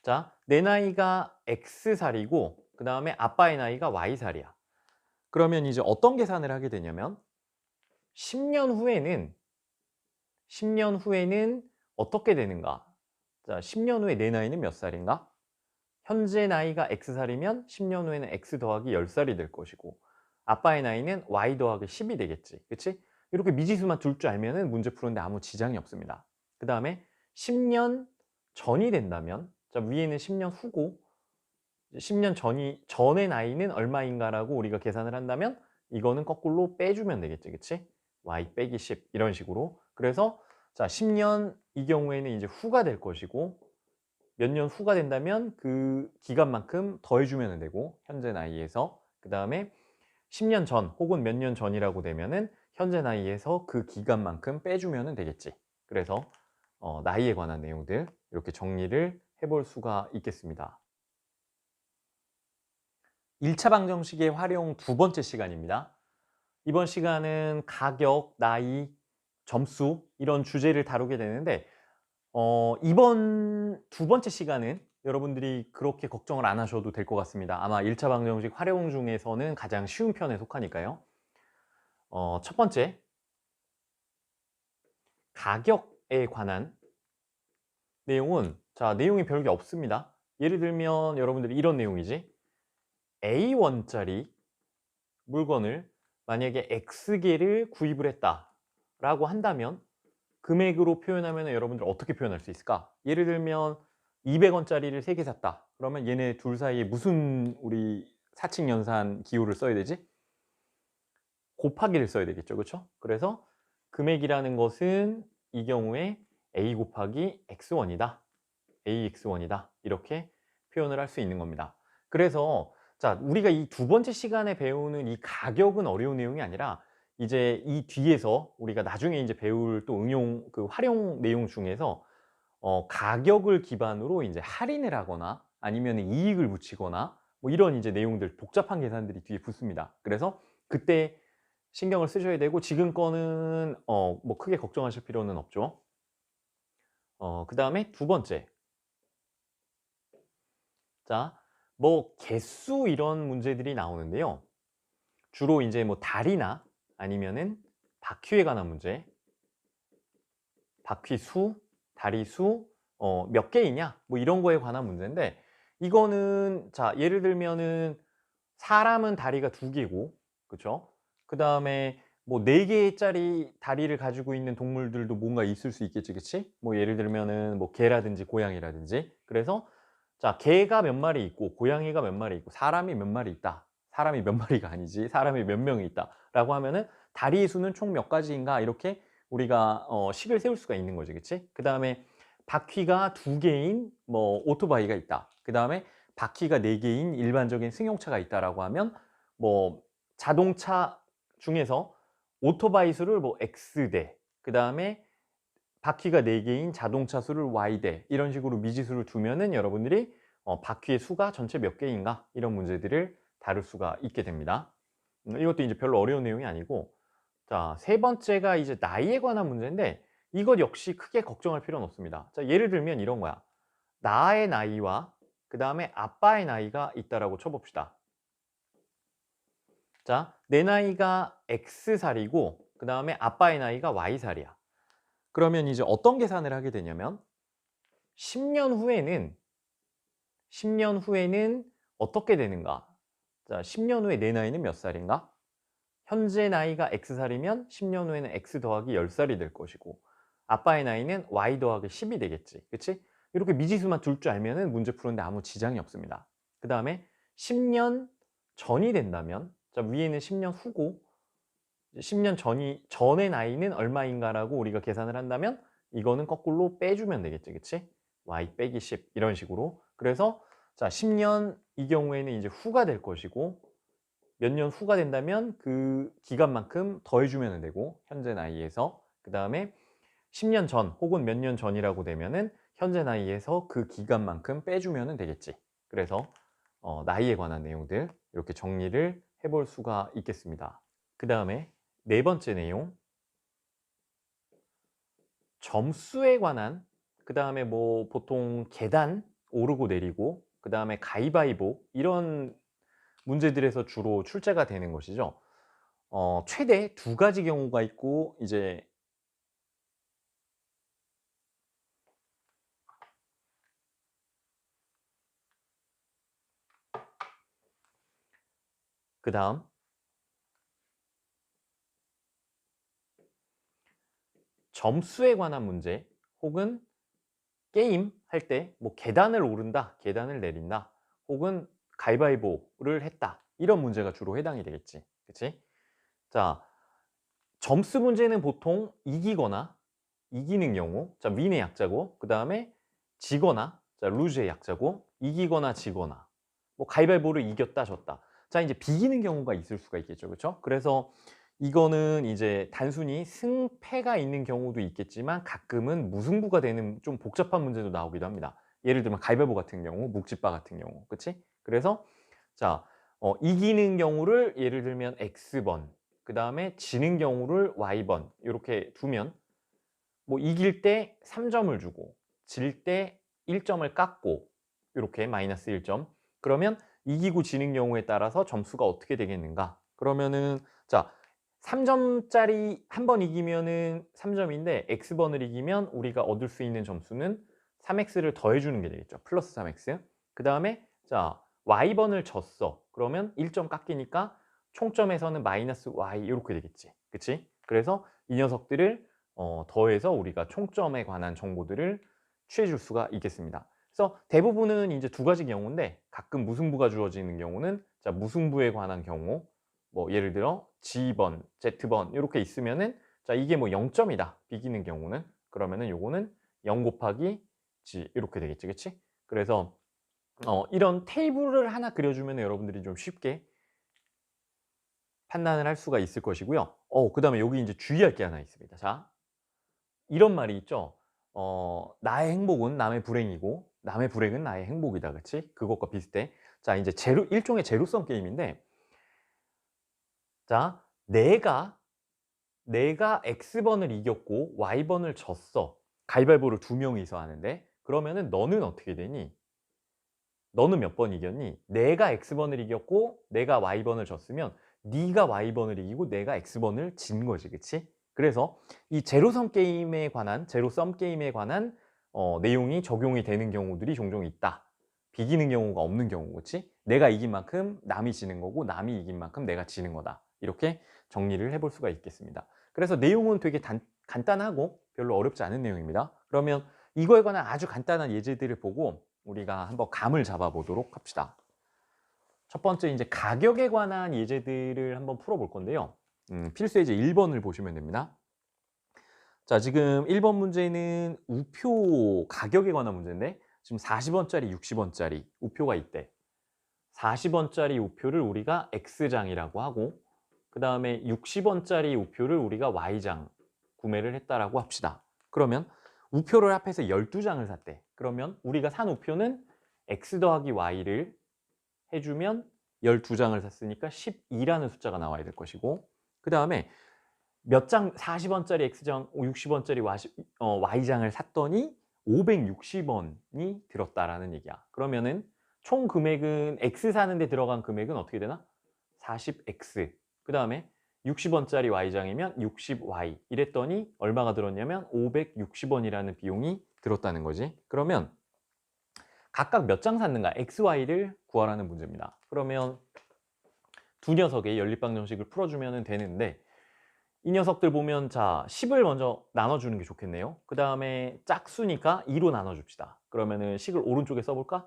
자, 내 나이가 X살이고 그 다음에 아빠의 나이가 Y살이야. 그러면 이제 어떤 계산을 하게 되냐면 10년 후에는 10년 후에는 어떻게 되는가? 자, 10년 후에 내 나이는 몇 살인가? 현재 나이가 X살이면 10년 후에는 X 더하기 10살이 될 것이고 아빠의 나이는 Y 더하기 10이 되겠지. 그치? 이렇게 미지수만 둘 줄 알면은 문제 푸는데 아무 지장이 없습니다. 그 다음에 10년 전이 된다면 자, 위에는 10년 후고 10년 전의 나이는 얼마인가라고 우리가 계산을 한다면 이거는 거꾸로 빼주면 되겠지. 그치? Y 빼기 10 이런 식으로. 그래서 자, 10년 이 경우에는 이제 후가 될 것이고 몇 년 후가 된다면 그 기간만큼 더해주면 되고 현재 나이에서 그 다음에 10년 전 혹은 몇 년 전이라고 되면은 현재 나이에서 그 기간만큼 빼주면 되겠지. 그래서 나이에 관한 내용들 이렇게 정리를 해볼 수가 있겠습니다. 1차 방정식의 활용 두 번째 시간입니다. 이번 시간은 가격, 나이, 점수 이런 주제를 다루게 되는데 이번 두 번째 시간은 여러분들이 그렇게 걱정을 안 하셔도 될 것 같습니다. 아마 1차 방정식 활용 중에서는 가장 쉬운 편에 속하니까요. 첫 번째, 가격에 관한 내용은 자, 내용이 별게 없습니다. 예를 들면 여러분들이 이런 내용이지. A1짜리 물건을 만약에 X개를 구입을 했다 라고 한다면 금액으로 표현하면 여러분들 어떻게 표현할 수 있을까? 예를 들면 200원짜리를 3개 샀다. 그러면 얘네 둘 사이에 무슨 우리 사칙 연산 기호를 써야 되지? 곱하기를 써야 되겠죠. 그렇죠? 그래서 금액이라는 것은 이 경우에 A 곱하기 X1이다. AX1이다. 이렇게 표현을 할 수 있는 겁니다. 그래서 자, 우리가 이 두 번째 시간에 배우는 이 가격은 어려운 내용이 아니라 이제 이 뒤에서 우리가 나중에 이제 배울 또 응용 그 활용 내용 중에서 가격을 기반으로 이제 할인을 하거나 아니면 이익을 붙이거나 뭐 이런 이제 내용들 복잡한 계산들이 뒤에 붙습니다. 그래서 그때 신경을 쓰셔야 되고 지금 거는 뭐 크게 걱정하실 필요는 없죠. 그다음에 두 번째. 자, 뭐 개수 이런 문제들이 나오는데요. 주로 이제 뭐 달이나 아니면은 바퀴에 관한 문제, 바퀴 수, 다리 수, 몇 개이냐 뭐 이런 거에 관한 문제인데 이거는 자, 예를 들면은 사람은 다리가 두 개고 그쵸? 그다음에 뭐 네 개짜리 다리를 가지고 있는 동물들도 뭔가 있을 수 있겠지, 그치? 뭐 예를 들면은 뭐 개라든지 고양이라든지. 그래서 자, 개가 몇 마리 있고 고양이가 몇 마리 있고 사람이 몇 마리 있다. 사람이 몇 마리가 아니지. 사람이 몇 명이 있다라고 하면은 다리의 수는 총 몇 가지인가 이렇게 우리가 식을 세울 수가 있는 거지. 그치? 그다음에 바퀴가 두 개인 뭐 오토바이가 있다. 그다음에 바퀴가 네 개인 일반적인 승용차가 있다라고 하면 뭐 자동차 중에서 오토바이 수를 뭐 X대 그다음에 바퀴가 4개인 자동차 수를 Y대 이런 식으로 미지수를 두면은 여러분들이 바퀴의 수가 전체 몇 개인가 이런 문제들을 다룰 수가 있게 됩니다. 이것도 이제 별로 어려운 내용이 아니고 자, 세 번째가 이제 나이에 관한 문제인데 이것 역시 크게 걱정할 필요는 없습니다. 자, 예를 들면 이런 거야. 나의 나이와 그다음에 아빠의 나이가 있다라고 쳐 봅시다. 자, 내 나이가 X살이고 그다음에 아빠의 나이가 Y살이야. 그러면 이제 어떤 계산을 하게 되냐면 10년 후에는 10년 후에는 어떻게 되는가? 자, 10년 후에 내 나이는 몇 살인가? 현재 나이가 X살이면 10년 후에는 X 더하기 10살이 될 것이고 아빠의 나이는 Y 더하기 10이 되겠지. 그치? 이렇게 미지수만 둘 줄 알면은 문제 푸는데 아무 지장이 없습니다. 그 다음에 10년 전이 된다면 자, 위에는 10년 후고 10년 전의 나이는 얼마인가라고 우리가 계산을 한다면 이거는 거꾸로 빼주면 되겠지. 그치? Y 빼기 10 이런 식으로. 그래서 자, 10년 이 경우에는 이제 후가 될 것이고 몇 년 후가 된다면 그 기간만큼 더해주면 되고 현재 나이에서 그 다음에 10년 전 혹은 몇 년 전이라고 되면은 현재 나이에서 그 기간만큼 빼주면 되겠지. 그래서 나이에 관한 내용들 이렇게 정리를 해볼 수가 있겠습니다. 그 다음에 네 번째 내용 점수에 관한 그 다음에 뭐 보통 계단 오르고 내리고 그다음에 가위바위보 이런 문제들에서 주로 출제가 되는 것이죠. 최대 두 가지 경우가 있고 이제 그다음 점수에 관한 문제 혹은 게임 할 때 뭐 계단을 오른다, 계단을 내린다 혹은 가위바위보를 했다 이런 문제가 주로 해당이 되겠지. 그치? 자, 점수 문제는 보통 이기거나 이기는 경우 자 윈의 약자고 그다음에 지거나 자 루즈의 약자고 이기거나 지거나 뭐 가위바위보를 이겼다 졌다. 자 이제 비기는 경우가 있을 수가 있겠죠. 그쵸? 그래서 이거는 이제 단순히 승패가 있는 경우도 있겠지만 가끔은 무승부가 되는 좀 복잡한 문제도 나오기도 합니다. 예를 들면 가위바위보 같은 경우, 묵찌빠 같은 경우. 그치? 그래서 자 이기는 경우를 예를 들면 X번 그다음에 지는 경우를 Y번 요렇게 두면 뭐 이길 때 3점을 주고 질 때 1점을 깎고 요렇게 마이너스 1점. 그러면 이기고 지는 경우에 따라서 점수가 어떻게 되겠는가? 그러면은 자 3점짜리 한 번 이기면은 3점인데 X번을 이기면 우리가 얻을 수 있는 점수는 3X를 더해 주는 게 되겠죠. 플러스 3X. 그다음에 자 Y번을 졌어. 그러면 1점 깎이니까 총점에서는 마이너스 Y 요렇게 되겠지. 그치? 그래서 이 녀석들을 더해서 우리가 총점에 관한 정보들을 취해 줄 수가 있겠습니다. 그래서 대부분은 이제 두 가지 경우인데 가끔 무승부가 주어지는 경우는 자 무승부에 관한 경우 뭐 예를 들어 G번, Z번 이렇게 있으면은 자 이게 뭐 0점이다. 비기는 경우는 그러면은 요거는 0 곱하기 G 이렇게 되겠지. 그치? 그래서 이런 테이블을 하나 그려 주면은 여러분들이 좀 쉽게 판단을 할 수가 있을 것이고요. 그다음에 여기 이제 주의할 게 하나 있습니다. 자 이런 말이 있죠. "나의 행복은 남의 불행이고 남의 불행은 나의 행복이다." 그치? 그것과 비슷해. 자 인제 제로 일종의 제로섬 게임인데 자 내가 X번을 이겼고 Y번을 졌어. 가위바위보를 두 명이서 하는데 그러면은 너는 어떻게 되니? 너는 몇 번 이겼니? 내가 X번을 이겼고 내가 Y번을 졌으면 네가 Y번을 이기고 내가 X번을 진 거지. 그치? 그래서 이 제로섬 게임에 관한 내용이 적용이 되는 경우들이 종종 있다. 비기는 경우가 없는 경우. 그치? 내가 이긴 만큼 남이 지는 거고 남이 이긴 만큼 내가 지는 거다. 이렇게 정리를 해볼 수가 있겠습니다. 그래서 내용은 되게 간단하고 별로 어렵지 않은 내용입니다. 그러면 이거에 관한 아주 간단한 예제들을 보고 우리가 한번 감을 잡아 보도록 합시다. 첫 번째 이제 가격에 관한 예제들을 한번 풀어볼 건데요. 필수 예제 1번을 보시면 됩니다. 자, 지금 1번 문제는 우표 가격에 관한 문제인데 지금 40원짜리, 60원짜리 우표가 있대. 40원짜리 우표를 우리가 X장이라고 하고 그 다음에 60원짜리 우표를 우리가 Y장 구매를 했다라고 합시다. 그러면 우표를 합해서 12장을 샀대. 그러면 우리가 산 우표는 X 더하기 Y를 해주면 12장을 샀으니까 12라는 숫자가 나와야 될 것이고 그 다음에 몇 장 40원짜리 X장, 60원짜리 Y장을 샀더니 560원이 들었다라는 얘기야. 그러면은 총 금액은 X 사는데 들어간 금액은 어떻게 되나? 40X. 그 다음에 60원짜리 Y장이면 60Y. 이랬더니 얼마가 들었냐면 560원이라는 비용이 들었다는 거지. 그러면 각각 몇 장 샀는가? XY를 구하라는 문제입니다. 그러면 두 녀석의 연립방정식을 풀어주면 되는데 이 녀석들 보면 자 10을 먼저 나눠주는 게 좋겠네요. 그 다음에 짝수니까 2로 나눠줍시다. 그러면은 식을 오른쪽에 써볼까?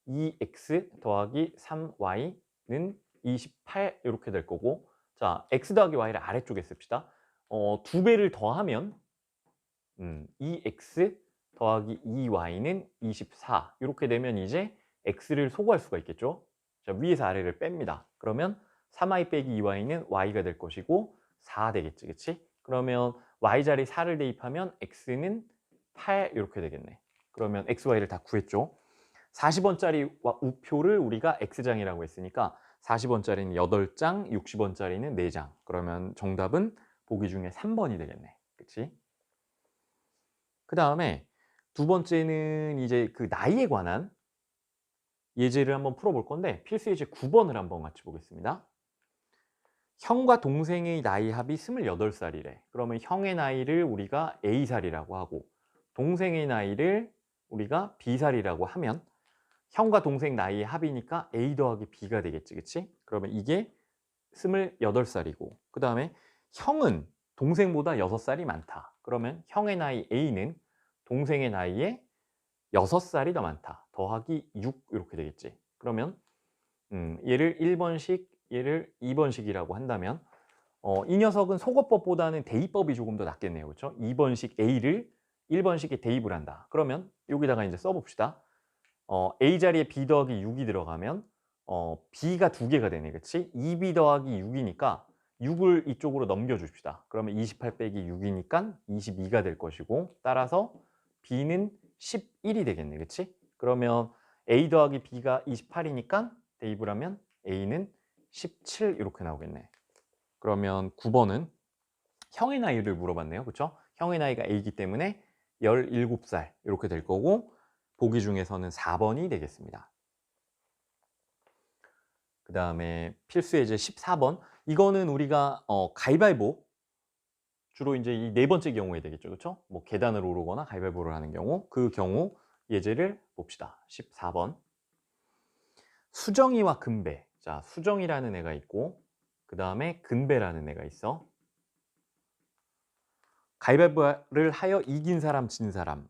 2x 더하기 3y는 28 이렇게 될 거고 자 x 더하기 y를 아래쪽에 씁시다. 두 배를 더하면 2x 더하기 2y는 24 이렇게 되면 이제 x를 소구할 수가 있겠죠. 자 위에서 아래를 뺍니다. 그러면 3y 빼기 2y는 y가 될 것이고 4 되겠지. 그치? 그러면 y자리 4를 대입하면 x는 8 이렇게 되겠네. 그러면 xy를 다 구했죠. 40원짜리 우표를 우리가 x장이라고 했으니까 40원짜리는 8장, 60원짜리는 4장. 그러면 정답은 보기 중에 3번이 되겠네. 그치? 그 다음에 두 번째는 이제 그 나이에 관한 예제를 한번 풀어볼 건데 필수 예제 9번을 한번 같이 보겠습니다. 형과 동생의 나이 합이 28살이래. 그러면 형의 나이를 우리가 A살이라고 하고 동생의 나이를 우리가 B살이라고 하면 형과 동생 나이의 합이니까 A 더하기 B가 되겠지. 그치? 그러면 이게 28살이고 그 다음에 형은 동생보다 6살이 많다. 그러면 형의 나이 A는 동생의 나이에 6살이 더 많다. 더하기 6 이렇게 되겠지. 그러면 얘를 1번식, 얘를 2번식이라고 한다면 이 녀석은 속어법보다는 대입법이 조금 더 낫겠네요. 그렇죠? 2번식 A를 1번식에 대입을 한다. 그러면 여기다가 이제 써봅시다. A 자리에 B 더하기 6이 들어가면 B가 2개가 되네. 그치? 2B 더하기 6이니까 6을 이쪽으로 넘겨줍시다. 그러면 28 빼기 6이니까 22가 될 것이고 따라서 B는 11이 되겠네. 그치? 그러면 A 더하기 B가 28이니까 대입을 하면 A는 17 이렇게 나오겠네. 그러면 9번은 형의 나이를 물어봤네요. 그쵸? 형의 나이가 A이기 때문에 17살 이렇게 될 거고 보기 중에서는 4번이 되겠습니다. 그 다음에 필수 예제 14번. 이거는 우리가 가위바위보 주로 이제 이 네 번째 경우에 되겠죠. 그렇죠? 뭐 계단을 오르거나 가위바위보를 하는 경우 그 경우 예제를 봅시다. 14번. 수정이와 근배. 자, 수정이라는 애가 있고 그 다음에 근배라는 애가 있어. 가위바위보를 하여 이긴 사람 진 사람.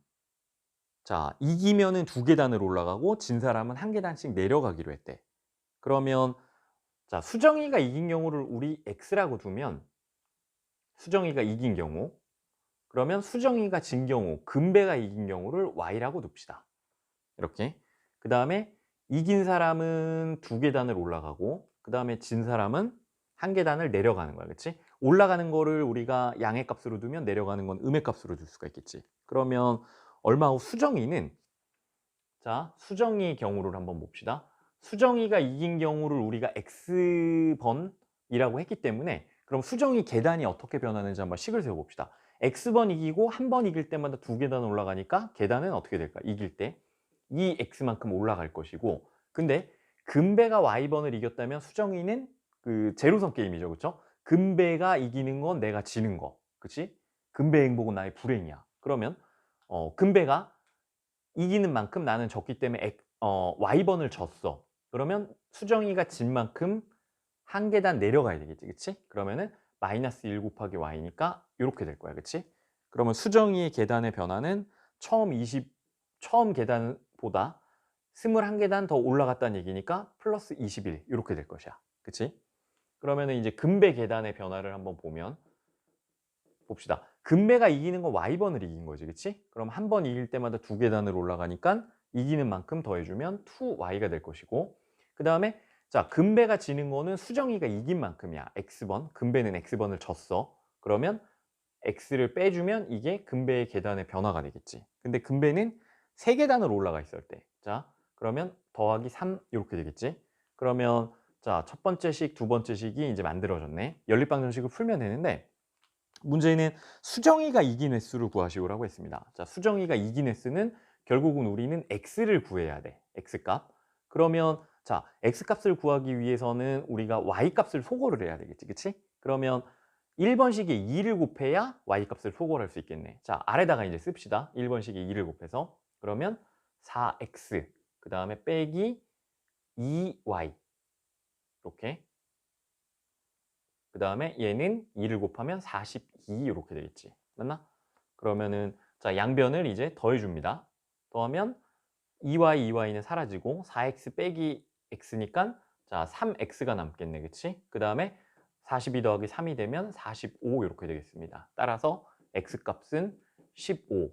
자, 이기면은 2계단을 올라가고 진 사람은 1계단씩 내려가기로 했대. 그러면 자, 수정이가 이긴 경우를 우리 X라고 두면 수정이가 이긴 경우 그러면 수정이가 진 경우 근배가 이긴 경우를 Y라고 둡시다. 이렇게. 그 다음에 이긴 사람은 2계단을 올라가고 그 다음에 진 사람은 1계단을 내려가는 거야. 그치? 올라가는 거를 우리가 양의 값으로 두면 내려가는 건 음의 값으로 둘 수가 있겠지. 그러면 얼마 후 수정이는 자, 수정이의 경우를 한번 봅시다. 수정이가 이긴 경우를 우리가 X번이라고 했기 때문에 그럼 수정이 계단이 어떻게 변하는지 한번 식을 세워봅시다. X번 이기고 한 번 이길 때마다 2계단 올라가니까 계단은 어떻게 될까? 이길 때 이 X만큼 올라갈 것이고 근데 근배가 Y번을 이겼다면 수정이는 그 제로섬 게임이죠. 그렇죠? 근배가 이기는 건 내가 지는 거. 그치? 근배의 행복은 나의 불행이야. 그러면 근배가 이기는 만큼 나는 졌기 때문에 Y번을 졌어. 그러면 수정이가 진 만큼 1계단 내려가야 되겠지. 그치? 그러면은 마이너스 1 곱하기 Y니까 이렇게 될 거야. 그치? 그러면 수정이의 계단의 변화는 처음 계단보다 21계단 더 올라갔다는 얘기니까 플러스 21 이렇게 될 것이야. 그치? 그러면은 이제 근배 계단의 변화를 한번 보면 봅시다. 근배가 이기는 건 Y번을 이긴 거지. 그치? 그럼 한 번 이길 때마다 2계단을 올라가니까 이기는 만큼 더해주면 2Y가 될 것이고 그 다음에 자 근배가 지는 거는 수정이가 이긴 만큼이야. X번. 근배는 X번을 졌어. 그러면 X를 빼주면 이게 근배의 계단의 변화가 되겠지. 근데 근배는 3계단을 올라가 있을 때. 자 그러면 더하기 3 이렇게 되겠지. 그러면 자 첫 번째 식, 두 번째 식이 이제 만들어졌네. 연립방정식을 풀면 되는데 문제는 수정이가 이긴 횟수를 구하시오라고 했습니다. 자, 수정이가 이긴 횟수는 결국은 우리는 X를 구해야 돼. X값. 그러면 자, X값을 구하기 위해서는 우리가 Y값을 소거를 해야 되겠지. 그치? 그러면 1번식에 2를 곱해야 Y값을 소거할 수 있겠네. 자, 아래다가 이제 씁시다. 1번식에 2를 곱해서. 그러면 4X. 그 다음에 빼기 2Y. 이렇게. 그 다음에 얘는 2를 곱하면 42 이렇게 되겠지. 맞나? 그러면은 자 양변을 이제 더해줍니다. 더하면 2y, 2y는 사라지고 4x 빼기 x니까 자 3x가 남겠네. 그치? 그 다음에 42 더하기 3이 되면 45 이렇게 되겠습니다. 따라서 x값은 15.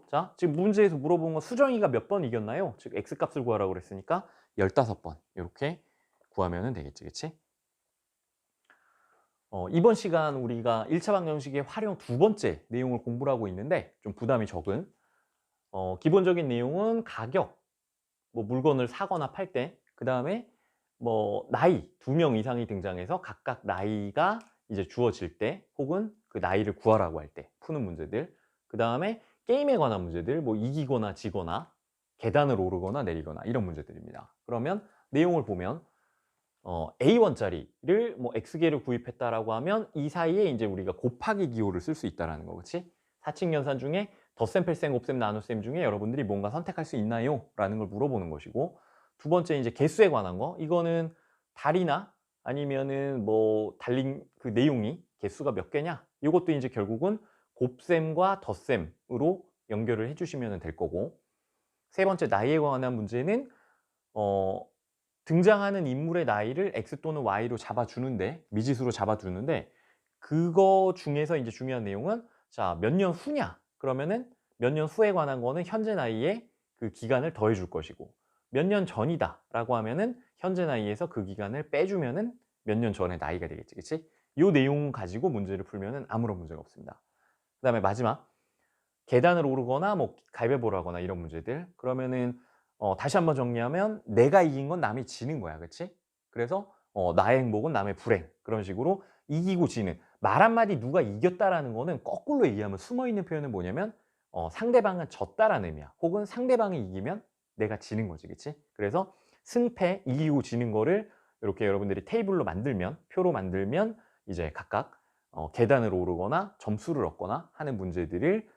자 지금 문제에서 물어본 건 수정이가 몇 번 이겼나요? 즉 x값을 구하라고 그랬으니까 15번 이렇게 구하면 되겠지. 그치? 이번 시간 우리가 1차 방정식의 활용 두 번째 내용을 공부를 하고 있는데 좀 부담이 적은 기본적인 내용은 가격, 뭐 물건을 사거나 팔 때, 그 다음에 뭐 나이, 2명 이상이 등장해서 각각 나이가 이제 주어질 때 혹은 그 나이를 구하라고 할 때 푸는 문제들, 그 다음에 게임에 관한 문제들, 뭐 이기거나 지거나 계단을 오르거나 내리거나 이런 문제들입니다. 그러면 내용을 보면 A1짜리를 뭐 X개를 구입했다라고 하면 이 사이에 이제 우리가 곱하기 기호를 쓸 수 있다라는 거, 그렇지? 사칙 연산 중에 덧셈, 펠셈, 곱셈, 나눗셈 중에 여러분들이 뭔가 선택할 수 있나요? 라는 걸 물어보는 것이고, 두 번째 이제 개수에 관한 거, 이거는 달이나 아니면은 뭐 달린 그 내용이 개수가 몇 개냐? 이것도 이제 결국은 곱셈과 덧셈으로 연결을 해주시면 될 거고, 세 번째 나이에 관한 문제는 등장하는 인물의 나이를 X 또는 Y로 잡아주는데, 미지수로 잡아주는데, 그거 중에서 이제 중요한 내용은 자, 몇 년 후냐? 그러면은 몇 년 후에 관한 거는 현재 나이에 그 기간을 더해 줄 것이고, 몇 년 전이다라고 하면은 현재 나이에서 그 기간을 빼주면은 몇 년 전의 나이가 되겠지, 그치? 요 내용 가지고 문제를 풀면은 아무런 문제가 없습니다. 그다음에 마지막, 계단을 오르거나 뭐 가위바위보를 하거나 이런 문제들. 그러면은 다시 한번 정리하면 내가 이긴 건 남이 지는 거야, 그치? 그래서 나의 행복은 남의 불행, 그런 식으로 이기고 지는, 말 한마디 누가 이겼다라는 거는 거꾸로 얘기하면 숨어있는 표현은 뭐냐면 상대방은 졌다라는 의미야. 혹은 상대방이 이기면 내가 지는 거지, 그치? 그래서 승패, 이기고 지는 거를 이렇게 여러분들이 테이블로 만들면, 표로 만들면 이제 각각 계단을 오르거나 점수를 얻거나 하는 문제들을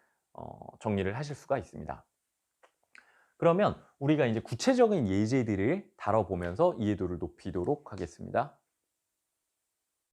정리를 하실 수가 있습니다. 그러면 우리가 이제 구체적인 예제들을 다뤄보면서 이해도를 높이도록 하겠습니다.